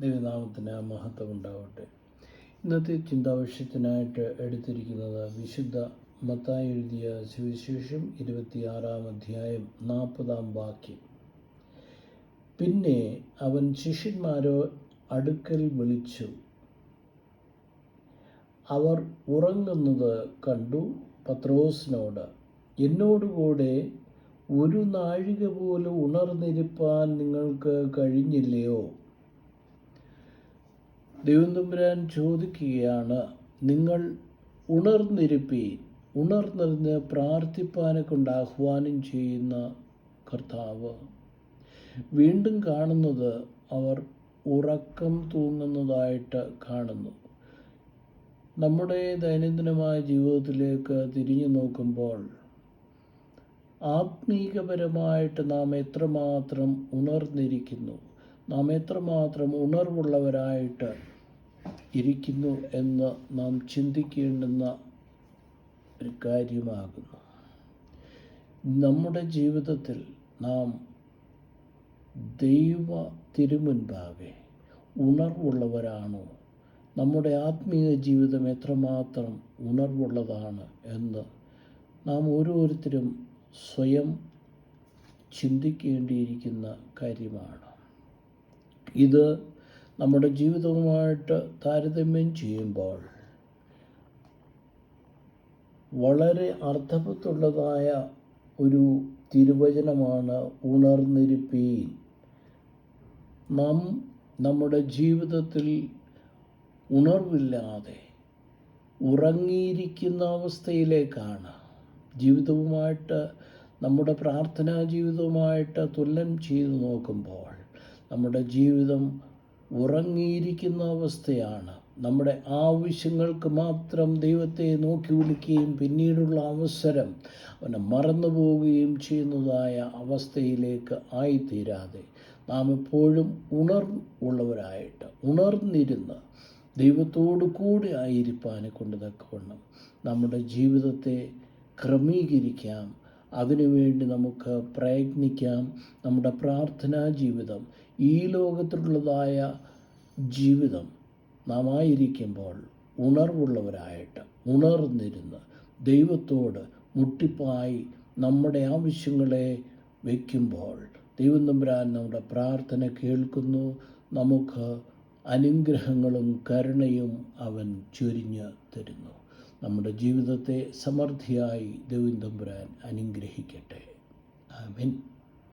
ദൈവനാമത്തിന് മഹത്വം ഉണ്ടാവട്ടെ. ഇന്നത്തെ ചിന്താവിഷയത്തിനായിട്ട് എടുത്തിരിക്കുന്നത് വിശുദ്ധ മത്തായി എഴുതിയ സുവിശേഷം 26-ാം അധ്യായം 40-ാം വാക്യം. പിന്നെ അവൻ ശിഷ്യന്മാരെ അടുക്കൽ വിളിച്ചു, അവർ ഉറങ്ങുന്നത് കണ്ടു പത്രോസിനോട്, എന്നോടുകൂടെ ഒരു നാഴിക പോലും ഉണർന്നിരിപ്പാൻ നിങ്ങൾക്ക് കഴിഞ്ഞില്ലയോ? ദൈവം തമ്പുരാൻ ചോദിക്കുകയാണ്, നിങ്ങൾ ഉണർന്നിരിപ്പീൻ. ഉണർന്നിരുന്ന് പ്രാർത്ഥിപ്പാനെ കൊണ്ട് ആഹ്വാനം ചെയ്യുന്ന കർത്താവ് വീണ്ടും കാണുന്നത് അവർ ഉറക്കം തൂങ്ങുന്നതായിട്ട് കാണുന്നു. നമ്മുടെ ദൈനംദിനമായ ജീവിതത്തിലേക്ക് തിരിഞ്ഞു നോക്കുമ്പോൾ ആത്മീകപരമായിട്ട് നാം എത്രമാത്രം ഉണർന്നിരിക്കുന്നു, നാം എത്രമാത്രം ഉണർവുള്ളവരായിട്ട് ഇരിക്കുന്നു എന്ന് നാം ചിന്തിക്കേണ്ടുന്ന ഒരു കാര്യമാകുന്നു. നമ്മുടെ ജീവിതത്തിൽ നാം ദൈവ തിരുമുൻപാകെ ഉണർവുള്ളവരാണോ? നമ്മുടെ ആത്മീയ ജീവിതം എത്രമാത്രം ഉണർവുള്ളതാണ് എന്ന് നാം ഓരോരുത്തരും സ്വയം ചിന്തിക്കേണ്ടിയിരിക്കുന്ന കാര്യമാണ്. ഇത് നമ്മുടെ ജീവിതവുമായിട്ട് താരതമ്യം ചെയ്യുമ്പോൾ വളരെ അർത്ഥവത്തുള്ളതായ ഒരു തിരുവചനമാണ് ഉണർന്നിരിപ്പീൻ. നാം നമ്മുടെ ജീവിതത്തിൽ ഉണർവില്ലാതെ ഉറങ്ങിയിരിക്കുന്ന അവസ്ഥയിലേക്കാണ്. ജീവിതവുമായിട്ട്, നമ്മുടെ പ്രാർത്ഥനാ ജീവിതവുമായിട്ട് തുലനം ചെയ്തു നോക്കുമ്പോൾ നമ്മുടെ ജീവിതം ഉറങ്ങിയിരിക്കുന്ന അവസ്ഥയാണ്. നമ്മുടെ ആവശ്യങ്ങൾക്ക് മാത്രം ദൈവത്തെ നോക്കി വിളിക്കുകയും പിന്നീടുള്ള അവസരം അവനെ മറന്നു പോവുകയും ചെയ്യുന്നതായ അവസ്ഥയിലേക്ക് ആയിത്തീരാതെ നാം എപ്പോഴും ഉണർവുള്ളവരായിട്ട് ഉണർന്നിരുന്ന് ദൈവത്തോടു കൂടി ആയിരിക്കാനെ കൊണ്ട് തക്കവണ്ണം നമ്മുടെ ജീവിതത്തെ ക്രമീകരിക്കാം. അതിനുവേണ്ടി നമുക്ക് പ്രയത്നിക്കാം. നമ്മുടെ പ്രാർത്ഥനാ ജീവിതം, ഈ ലോകത്തിലുള്ളതായ ജീവിതം നാം ആയിരിക്കുമ്പോൾ ഉണർവുള്ളവരായിട്ട് ഉണർന്നിരുന്ന് ദൈവത്തോട് മുട്ടിപ്പായി നമ്മുടെ ആവശ്യങ്ങളെ വയ്ക്കുമ്പോൾ ദൈവം തമ്പുരാൻ നമ്മുടെ പ്രാർത്ഥന കേൾക്കുന്നു. നമുക്ക് അനുഗ്രഹങ്ങളും കരുണയും അവൻ ചൊരിഞ്ഞ് തരുന്നു. നമ്മുടെ ജീവിതത്തെ സമൃദ്ധിയായി ദൈവം തമ്പുരാൻ അനുഗ്രഹിക്കട്ടെ. ആമേൻ.